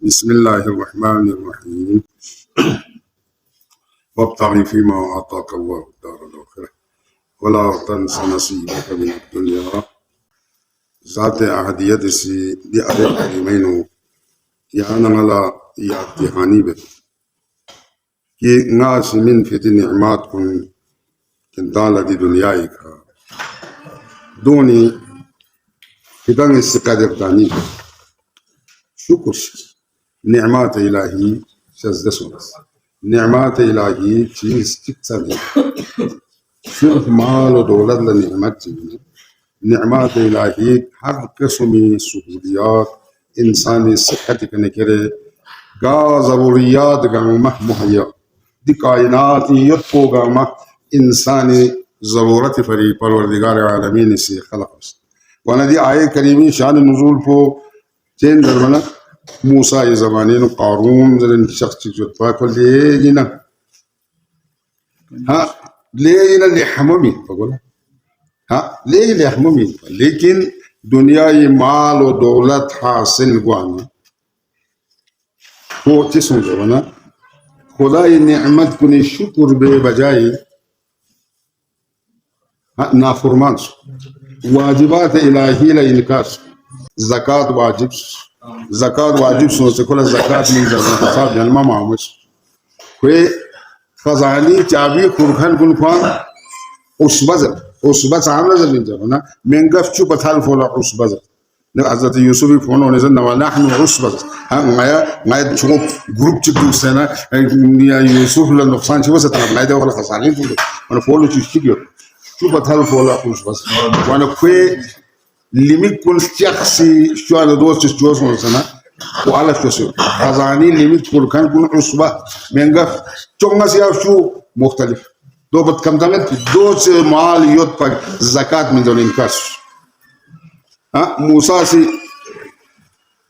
बिस्मिल्लाहिर्रहमानिर्रहीम वब्तग़ि फ़ीमा आताक अल्लाहु दारल आखिरह वला तंस नसीबक मिनद दुनिया ज़ात अहदियत सी di are kalimainu ya nangala ya tihani be ki ngas min fiti ni'mat kun kintala di dunia ka doni kitang istiqadir tani شكر نعمات إلهي شزدسونس نعمات إلهي تيس تكتسبي شوف مال ودولة لنعمات نعمات إلهي هر قسمي سهوليات إنساني صحتك نكري غا ضروريات غامة مهيا دي كائنات يطفو غامة إنساني ضرورة فري پروردگار العالمين سي خلق وانا دي آية كريمي شان النزول فو چين درمنا موسى زمانين قارون زلن شخص جوت باكل لينا ها لينا لحممي بقول ها ليه لحممي لكن دنيا مال ودولة حاصل قوانا هو تسمع جوانا خداي نعمت كوني شكر بجاي نافرمانس واجبات إلهي لإنكاس زكاة واجب زكاة واجب سو كل زكاة من زكاة جنما معمش كوي خزاني تابي كرخان كن خوان أسبز عامل زين جانا منقف شو بثال فولا أسبز حضرت يوسف فون ونزل نحن أسبز ما تشوف جروب تدو سنة يا يوسف للنقصان شو بس ترى ما يدور خزاني أنا فولو تشتكي شو بثال فولا أسبز وأنا كوي ليميت كون شخصي شو على دوس تشوز مثلا وعلى شو خزاني ليميت كل كان كون عصبة منقف تونغ سياف شو مختلف دو بتكم دمت دوس مال يود بق زكاة من دون إنكاس موسى سي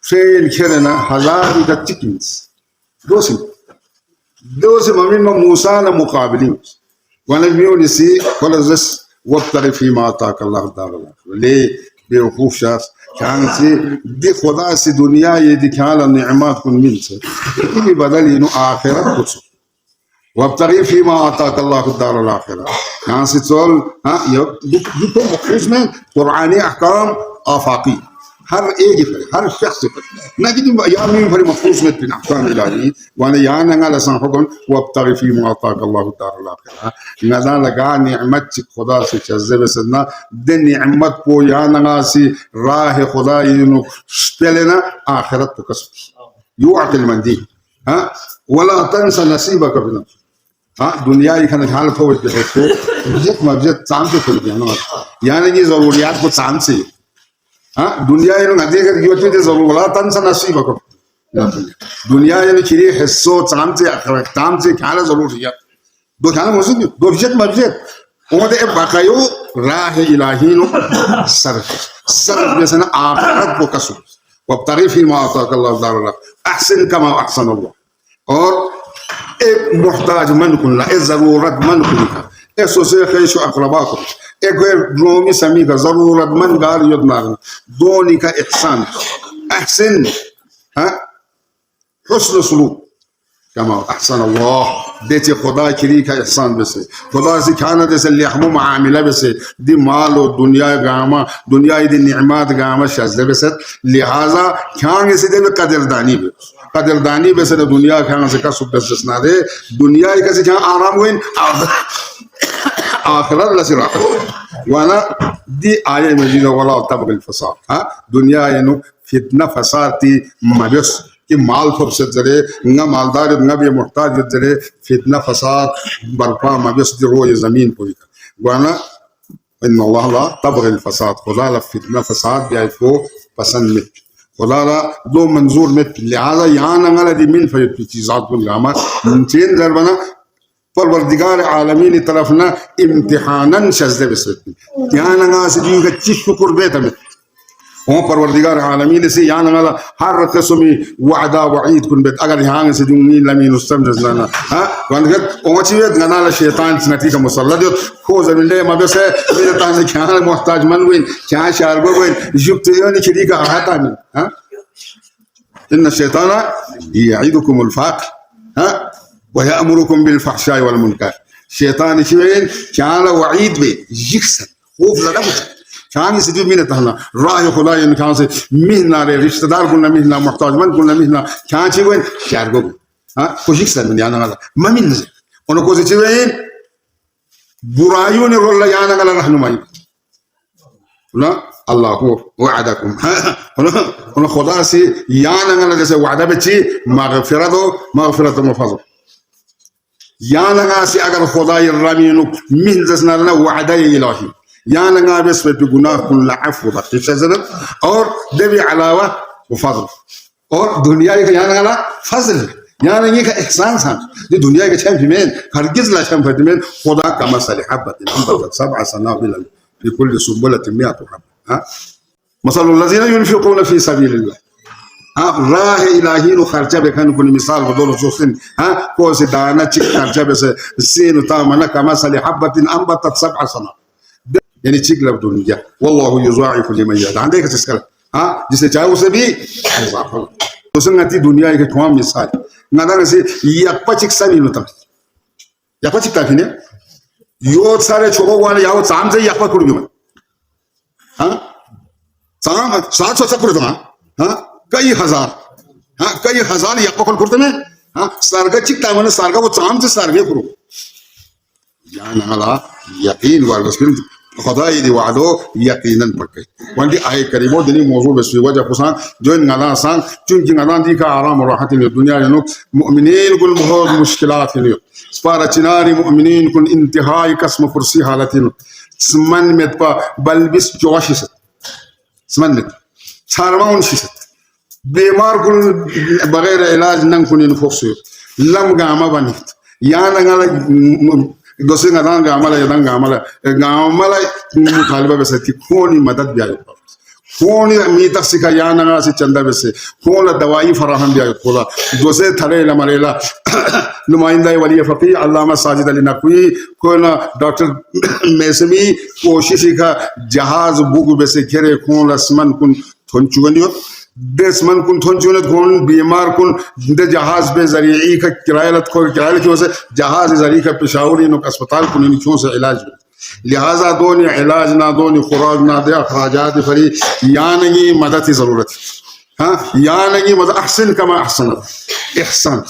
فين كرنا هزار يتكينز دوس مامين موسى لمقابلين وانا بيقول سي كل زس وابتغي فيما آتاك الله دار الآخرة ليه बेवकूफ शख्स कहाँ से दे खुदा से दुनिया ये दिखाला निअमत कुन मिल से इतनी बदल इनो आखिरत कुछ वब्तगी फीमा आताक अल्लाह दारुल आखिरह कहाँ से चल हाँ ये तो इसमें कुरानी अहकाम आफाकी हर एक हर शख्स पर ना कि या में भरी मखसूस में बिन अहकाम इलाही वाने यहाँ नंगा लसन हुक्म वब्तगी फीमा आताक अल्लाह दारुल आखिरह नज़ा लगा निअमत खुदा से चज़्ज़े बसना दे निअमत को यहाँ नंगा सी राह खुदा इनो स्पेलेना आखिरत को कसब यू अकल मंदी हाँ वला तंसा नसीबक बिना हाँ दुनिया ही खाना हाल फौज के तो मस्जिद चांद से खुल गया ना यानी ये ज़रूरियात को चांद से हाँ दुनिया ये नदी के गिवत में ज़रूर तंसा नसीबक दुनिया ये खिरी हिस्सों चांद से आखिरत चांद से खाना ज़रूरी है दो खाना मस्जिद दो मस्जिद ओमदे बाकायो राह इलाही नो सर में से ना आखिरत को कसब वब्तगी फीमा आताक अल्लाह दारुल आखिरह अहसन कमा अहसन अल्लाह और एक मोहताज मन कुल्ला एक जरूरत मन कुल्ला एक सोचे खैशो अकरबा को एक रोमी समी का जरूरत मन गार युद्ध मारना दोनों का एहसान अहसन हाँ हुस्न सलूक कमा अहसन अल्लाह देते खुदा किरी का एहसान बसे खुदा से खाना जैसे लिहमो मामिला बसे दी माल और दुनिया गामा दुनिया दी निअमत गामा शज़्ज़े बसे लिहाजा खांगे से दे कदरदानी बसे दुनिया खांगे से का सुबह सना दे दुनिया का से खां आराम हुए आखिरत लसिरा वाना दी आये मजीद वाला तबगल फसाद हाँ दुनिया ये नो फितना फसाद ती मबस कि माल फरसत जरे ना मालदार ना भी मुहताज जरे फितना फसाद बर्पा मबस रोए जमीन पूरी वाना इन अल्लाह ला तबगल फसाद खुदा ला फितना फसाद या को पसंद में खुदा ला दो मंजूर में लिहाजा यहाँ नंगला दी मिन फयत चीज़ात को गामा चेन दरबना परवरदिगार आलमीन तरफ ना इम्तिहानन शज़्ज़े बसती यहाँ नंगा से जी का चिश्कुर बेता में वो परवरदिगार आलमीन से यहाँ नंगा हर किस्मी वादा वईद कुन बेत अगर यहाँ से जुम्मी लमीन उस्तम जज़ना हाँ वंदगत ओंची वेद गना ला शैतान नती का मुसल्लत हो खो ज़मीन ले मबस है मेरे ताने क्या मोहताज मन हुए क्या शार हुए युक्त यानी खिदी का आता में हाँ इन शैतान यईदुकुमुल फ़क़र व यअमुरुकुम बिल फ़हशाइ वल मुनकर शैतान शिवेन चाला वईद बे यक्सन खूब लड़ा मुझे चांग से जो मिनत हला राह खुदा इन खान से मिहना रे रिश्तेदार गुना मिहना मुहताज मन गुना मिहना चांग चिवेन चार गो खुशी से मन याना वाला ममिन से उनको से चिवेन बुराइयों ने रोल याना वाला रहनुमाई ना अल्लाह को वअदकुम उन खुदा से याना वाला जैसे वादा बच्ची मगफिरत व फज़ल याना से अगर खुदा यर्रामीनु मिन जसना ना वादा इलाही याना बस पे गुनाह कुल अफ़व बख्शिश और देवी अलावा फज़ल और दुनिया का याना वाला फज़ल याना ये का एहसान सा ये दुनिया के छम में हरगिज ला छम में खुदा का मसल हब्बत अंबतत सब'a सनाबिल लिकुल्ल सुबलतिन मि'atu हब्बा मसलुल लज़ीना युनफिक़ूना फी सबीलिल्लाह राह इलाही नो खर्चा बेखन कुल मिसाल बदलो सोसिन को से दाना चिक खर्चा बेसे सीन तामना कमा सल हब्बतिन अंबतत सब'a सना यानी चिक लब दुनिया वल्लाहु युज़ाइफु लिमन यशा देख इसका जिसे चाहे उसे भी तो संगति दुनिया के थोम मिसाल नदन से यपचिक सभी नतम यपचिक ताफिने यो सारे छोबो वाले याव साम से यप कुड़गी मन साम 700 कुड़ता कई हजार यप कुड़ते में सर्ग चिक तामन सर्ग वो साम से सर्गे कुड़ो या नला यकीन वाल बस खुदा ये वादो यकीनन पक्के वंदी आए करीबो दिनी मौजूद बस वजह कुसान जो नला सान चुनकी नला दी का आराम और राहत ने दुनिया नो मुमिनीन कुल बहुत मुश्किलात ने स्पारा चिनारी मुमिनीन कुल इंतहाई कसम कुर्सी हालतिन स्मन में पा बलबिस जोशिस स्मन में छारमाउन शिस बीमार कुल बगैर इलाज नंग कुन फोक्सो लम गामा बनी या नंगला दोसे नदान गामला यदन गामला मुतालिबा बसे थी खोनी मदद भी आयो खोनी मीता सिखा या नंगा से चंदा बसे खोला दवाई फराहम भी आयो खोला दोसे थरे लमरेला नुमाइंदा वली फकी अल्लामा साजिद अली नकवी कोना डॉक्टर मेसमी कोशिश का जहाज बुग बसे घेरे खोला स्मन कुन थोंचुगनियो देशमन कुन थोंचुने कौन बीमार कुन दे जहाज पे जरिए का किराया की वजह से जहाज जरिए का पेशावरी नो अस्पताल कुन क्यों से इलाज लिहाजा दोनों इलाज ना दोनों खुराक ना दे अखराजात फरी या नहीं मदद की जरूरत या नहीं मदद अहसन कमा अहसन एहसान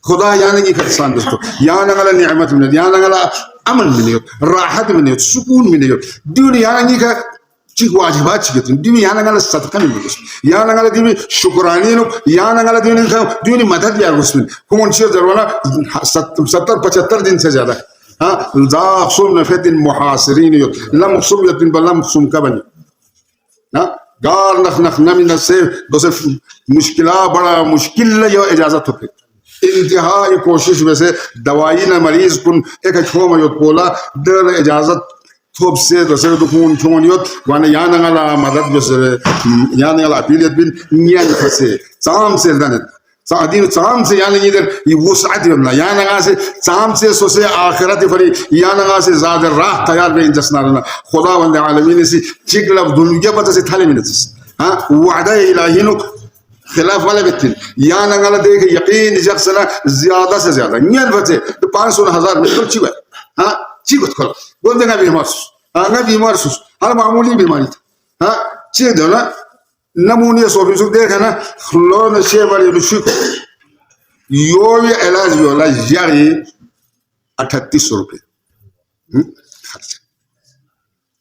खुदा या नहीं का एहसान दोस्तों या नगला नियमत में या नगला अमन में राहत में सुकून में दुनिया नहीं का चिक वाजिबात चिक दिमी या नगला सदका में या नगला दिमी शुक्रानी नो या नगला दिमी मदद यार उसमें कौन सी जरूरत 70-75 दिन से ज्यादा ज़ाक़ुम नफ़तिन मुहासिरीन लम सुबयतिन बलम सुम कबनी गार नख नमिन से दोसे मुश्किला बड़ा मुश्किल यो इजाजत हो इंतहाई कोशिश में से दवाई ना मरीज कुन एक छोमा यो पोला दर इजाजत थोप से दोसे तो खून छोन यो वाने या नगला मदद बसे या नगला अपीलियत बिन नियन फसे साम से दनत सादीन साम से यानी इधर ये वो साथ ना या नगा से साम से सोसे आखिरत फरी या नगा से ज़्यादा राह तैयार बे इंजसना ना खुदा वंदे आलमीन से चिकलब दुनिया पता से थाले मिनट वादा इलाही नो खिलाफ वाले बेतिन या नगा देख यकीन जक्सना ज्यादा से ज्यादा नियन बचे तो 500,000 में तो चिवा चिगत खोला बोल देगा बीमार सुस हर मामूली बीमारी था ची दो ना नमूने सोबिसुक देखा ना लो न शेवल युशुक यो ये इलाज योला यारी 3800 रुपए खर्च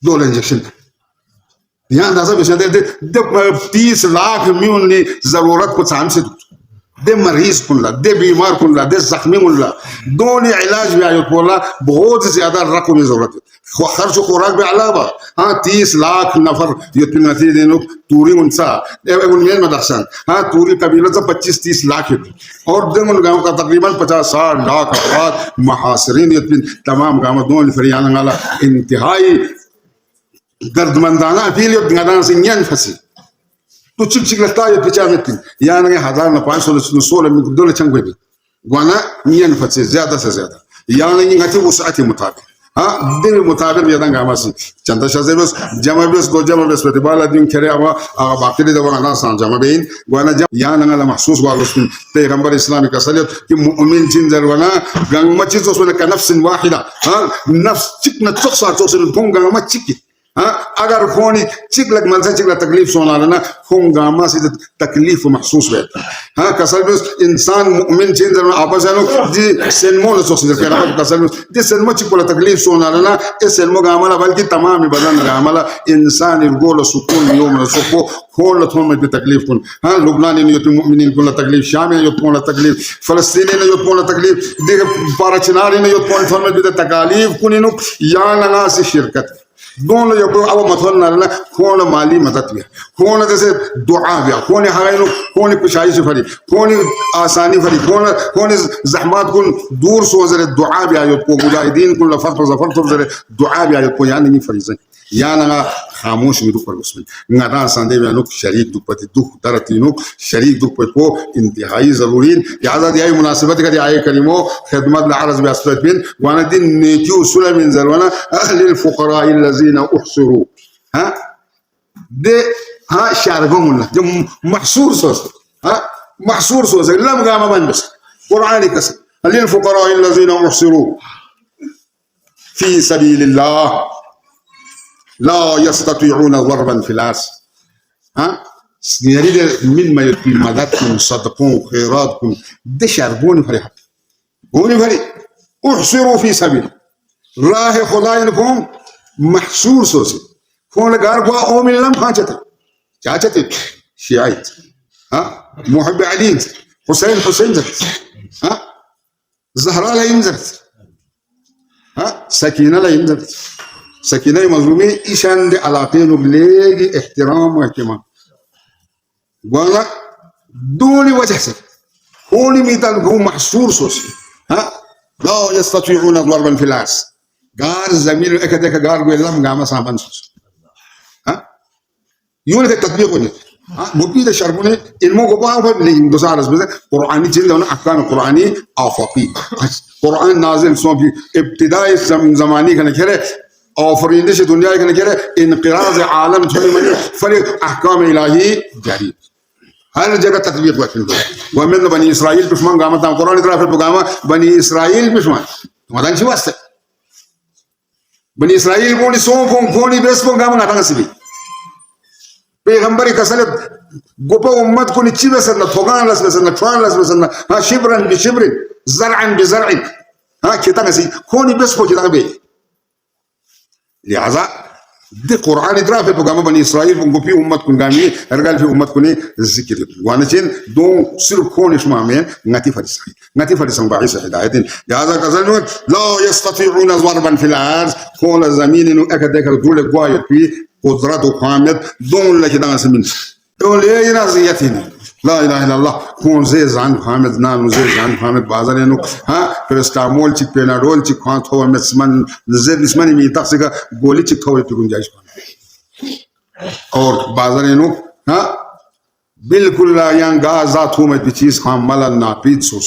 2 इंजेक्शन यहाँ अंदाजा बेचना दे 30 लाख में उन्हें जरूरत को चांस दे मरीज कुल्ला दे बीमार कुल्ला दे जख्मी कुल्ला दोनों इलाज भी आयो बोला बहुत ज्यादा रकम की जरूरत है खर्च खुराक भी अलावा 30 लाख नफर ये दिन तूरी उनसा उनमें मदरसन तूरी कबीला से 25-30 लाख और दिन गाँव का तकरीबन 50-60 लाख अफराद महासरीन तमाम गाँव दोनों फरियाना इंतहाई गर्दमंदाना अपील से फंसी तो चिक लगता है पिछा में या नहीं 1000 ना 500 में $16 चंग भी गुना नियन फंसे ज्यादा से ज्यादा या नहीं वो साथी मुताबिक ها دي مطابق يدان غامسي چندا شازبس جمع بس دو جمع بس بتبالا دين كري اوا باقي دي وانا ناسان جمع بين وانا يا نغلا محسوس والرسول پیغمبر اسلامي كسلت كي مؤمن جنزر وانا غام ما تشوس ولا كنفس واحده ها نفس تكنا تصار تصل كون غام ما تشكي اگر خوني چيكلك ملسا چيكلا تكليف سونا لنا خون غاما سي تكليف محسوس بيت كسل بس انسان مؤمن چيندر اپسانو دي سنمو لسوس دي كسل بس دي سنمو چيكلا تكليف سونا لنا سنمو غاما بلکي تمام بدن غاما انسان الجول سكون يوم سكو خون لثوم بتكليف كن لبنان يوت مؤمنين كل تكليف شام يوت كل تكليف فلسطين يوت كل تكليف دي بارچنار يوت كل ثوم بتكاليف كنينو يا ناس شركت دون يقول أو مثلا لنا كون مالي مدد كون جैसे दुआ भी كون هاينو كون كشايش فري كون آساني فري كون زحمات كون دور سوزر الدعاء بيا يطو مجاهدين كل فترة زفر سوزر الدعاء بيا يطو يعني ني فريزين يعني أنا خاموش ميدو فرقسمين نعم ساندي بيانوك شريك دوك بتي دوك دارتينوك شريك دوك بتو انتهائي ضرورين يعزا دي أي مناسبات كدي أي كلمة خدمات العرض بأسفلت بين وانا دين نيتيو سلم من زلوانا أهل الفقراء الذين أحصروا دي شارقهم لنا محصور صوص محصور صوص لم قام من بس قرآن كسر أهل الفقراء الذين أحصروا في سبيل الله لا يستطيعون ضربا في الأرض يريد من ما يكون مددكم صدقون خيراتكم ده شاربون فريحة بوني فريح احصروا في سبيل راه خداينكم محصور سوسي فون لغاربوا اومن لم حاجته شيعيت محب علي حسين زرت زهراء لا ينزرت سكينة لا ينزرت سكينة مظلومي إيشان دي علاقين وبليغي احترام واهتمام وانا دوني وجه سك هوني ميتان هو محصور سوسي لا يستطيعون ضربا في الأرض غار زميل اكدك غار ويلم غاما سامن سوسي يونك التطبيق وني مبيد شربوني المو غبا فلي دوسارس بس قراني جندنا احكام القراني افقي قران نازل سو ابتداء زماني كان كده آفرینش دنیا که نکره انقراض عالم چلی منی فلی احکام الهی جاری هر جگہ تطبیق وکن ومن بني اسرائيل بشمان قامت قرآن اطراف البقامة بني اسرائيل بشمان مدان شو واسطه بني اسرائيل بوني سون كوني بس بون قامت نتانا سبي پیغمبری کسلت گوپا امت کنی چی بسرنا توغان لس بسرنا توان لس بسرنا شبرا بشبر زرعا بزرع كتانا سي كوني بس بو كتانا بي لهذا دي قرآن إدراف بقام بني إسرائيل بنقول أمة كن قامي رجال في أمة كني الذكر وانا جن دون سر كونش مامين ناتي فريسان بعيس هداية لهذا كذلك لا يستطيعون ضربا في الأرض كون زمين إنه أكدك دول قوي في قدرته كامل دون لك دعس من يقول إيه نازيتين لا إله إلا الله كون زيز عن محمد نام زيز عن محمد بازار إنه فرستامول تك بينارول تك خان ثوا مسمن زيد مسمن ميتاقسك قولي تك ثوا تكون جايش और बाजार इनो बिल्कुल यहाँ गाज़ा थूम बिचीज़ खाम मला नापीद सोच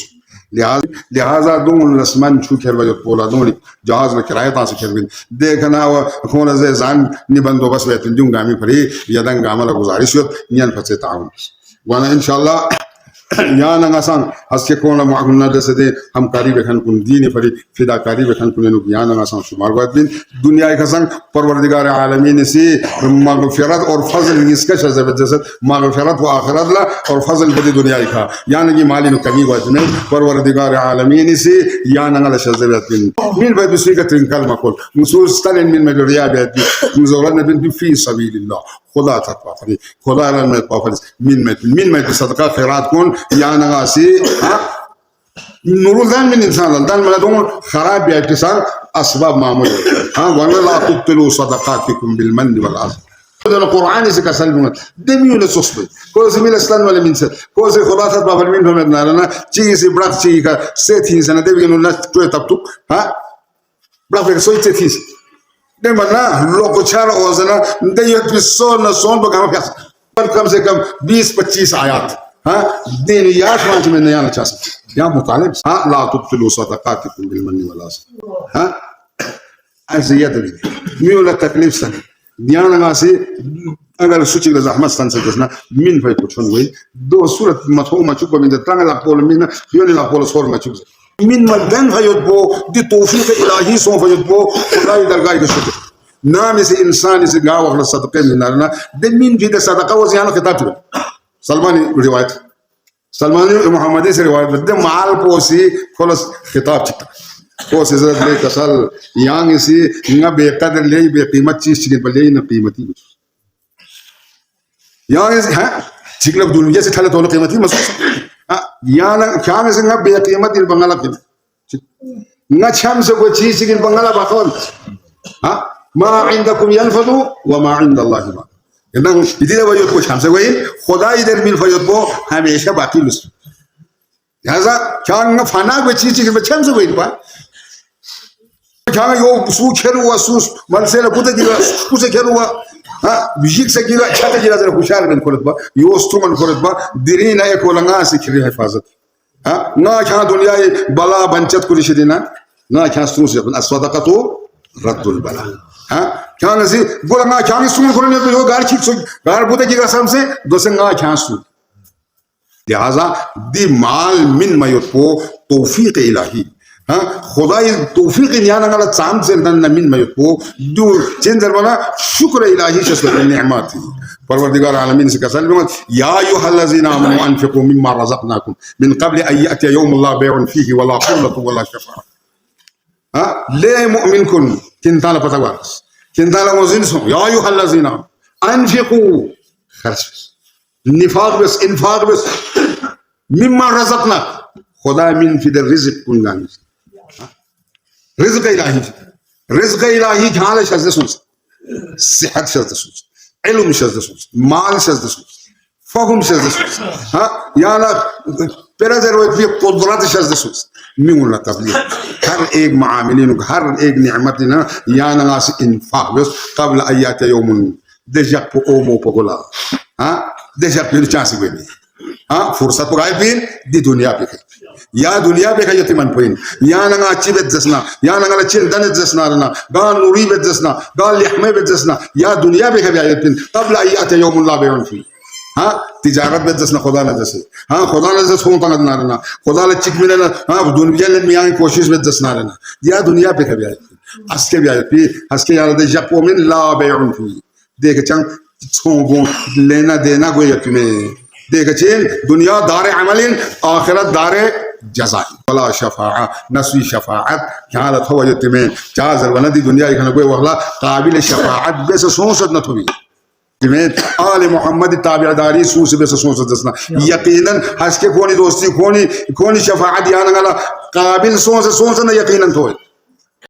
लिहाजा दोन लस्मान छू खेल वजह बोला दोन जहाज में किराए तासे खेल बिन देखना वो कौन ऐसे जान निबंधों बस बैठे जुं गामी फरी यदंग गामला गुजारिश हो नियन फंसे ताऊं वाना इंशाल्लाह यहाँ नंगासान हस्के कोना मागुना जैसे दे हम कारी बेखन कुन दीनी फरी फिदा कारी बेखन कुन नुक यहाँ नंगासान शुमार बात बिन दुनिया का संग परवरदिगार आलमीन से मगफिरत और फजल इसका शज़ब जैसे मगफिरत व आखिरत ला और फजल बदी दुनिया का यहाँ नगी माली नुक कमी बात में परवरदिगार आलमीन से यहाँ नंगला शज़ब बिन मिल बात बिस्वी का त्रिंकल मकोल मुसूल स्टालिन मिल में रिया बात बिन ज़ौरत नबी बिन फी सबीलिल्लाह खुदा तत्वा फरी खुदा रन में पाफरिस मिन में सदका खैरात कौन या नगासी नूरुल من इंसान दान में दोनों खराब या किसान असबाब मामूल वाला ला तुक्तलु صدقاتكم بالمن والأذى ده القرآن إذا كسلمنا دميون الصصب كوز من الإسلام ولا من سد كوز خلاصة بافر من فمن نارنا چیزی برات چیزی کا سيتين سنة ده بينو ناس توي تبتو برافو سوي سيتين ده منا لوكو چار اوزنا ده يتبسون نسون بقام فيها कम से कम 20-25 आयत दिन याद मांझ में नया नचा सकते यहाँ मुतालिब ला तुब्तिलू सदक़ातिकुम बिल मन्नि वल अज़ा ऐसे ये तो मियोला तकलीफ सन ध्यान लगा से अगर सूची का ज़हमत सन से जिसना मिन भाई कुछ हुई दो सूरत मथो मचुक को मिंद तंग ला पोल मिन योने ला पोल सोर मचुक मिन मदन भाई बो दी तौफीक इलाही सो भाई बो खुदाई दरगाह के शुक्र नाम से इंसान से गाँव वाला सदक़े में नारना दे मिन भी दे सदक़ा वो ज़ियान किताब चुके सलमानी रिवायत सलमानी मोहम्मदी से रिवायत दे माल पोसी खोलस किताब चुका को से ज़रा ले कसल यांग इसी इंगा बेकदर ले बेकीमत चीज़ चिकन पर ले न कीमती यांग इस हाँ चिकन दुनिया से ठाले तोलो कीमती मसूस यां क्या में से इंगा बेकीमत इन बंगाला के इंगा छाम से कोई चीज़ चिकन बंगाला बाकौन हाँ मा इंदकुम यनफदु व मा इंदल्लाहि मा इन्हें इधर वजह कुछ हमसे कोई खुदा इधर मिल फयद बो हमेशा बाकी लुस ऐसा क्या इंगा फाना कोई चीज़ चिकन पर छाम से कोई पा क्या यो सू खेल हुआ सूस मन से लगता है कि कुछ खेल हुआ हाँ विजिक से किला अच्छा तो जिला जरा खुशाल बन खोलत बा यो स्टूमन खोलत बा दिरी ना एक ओलंगा से खिले हिफाजत हाँ ना क्या दुनिया ये बला बंचत कुछ देना ना क्या सूस अपन अस्वादा तो रद्दुल बला हाँ क्या नसी बोलंगा क्या स्टूमन खोलने पे यो गार खींच गार बुते की कसम से दोसंगा क्या सूस लिहाजा दी माल मिन मयुत को तौफीक इलाही हाँ खुदाई तौफीक नियाना गला चाम से नन मिन मयुत को दो चेंजर बना शुक्र इलाही शस्त्र नेमत परवरदिगार आलमीन से कसम में या अय्युहल्लज़ीना आमनू अनफिकू मिम्मा रज़क़नाकुम मिन क़ब्ल अन यअतिय यौमुन ला बैउन फीहि वला ख़ुल्लतु वला शफ़ाअह हाँ ले मुमिन कुन किंताला पता वारस किंताला मुज़िन सो या अय्युहल्लज़ीना अनफिकू खर्च निफाक बस इनफाक बस मिम्मा रज़क़ना खुदा मिन फिदर रिज़्क़ कुंगान रिज़्क़ इलाही झाल शज़्द सुस सेहत शज़्द सुस इल्म शज़्द सुस माल शज़्द सुस फहम शज़्द सुस हाँ याना पेराज़र भी कुदरत शज़्द सुस मिउला तबलीग हर एक मामिलिन हर एक निअमत ना याना नास इन्फाक बस क़ब्ल अय्यात यौमुन देशक को ओमो पगोला हाँ देशक फिर चांस हुए नहीं हाँ फुर्सत पगाए पिन दी दुनिया पे या दुनिया पे का यतिमन पोइन या नंगा अच्छी बेत जसना या नंगा अच्छी दने जसना रना गाल नूरी बेत जसना गाल लिहमे बेत जसना या दुनिया पे का भी पिन तब लाई आते यौमुल्लाह बेउन फी हाँ तिजारत बेत जसना खुदा न जसे हाँ खुदा न जस हों तंग ना रना खुदा ल चिक मिले ना हाँ दुनिया ले मियाँ की कोशिश बेत जसना रना या दुनिया पे का भी अस्के भी पी अस्के यार दे जपो मिन ला बेउन फी देख चंग छोंगो लेना देना कोई यतिमे देख चेन दुनिया दारे अमलिन आखिरत दारे जज़ाई वला शफ़ाअ नस्वी शफ़ाअत क्या हालत हो जाती में चार ज़रवना दी दुनिया इखना कोई वहला काबिल शफ़ाअत बेस सोचत न थोड़ी में आले मोहम्मद ताबिअदारी सूस बेस सोचत जसना यकीनन हंस के कोनी दोस्ती कोनी शफ़ाअत याना गला काबिल सोच न यकीनन थोड़ी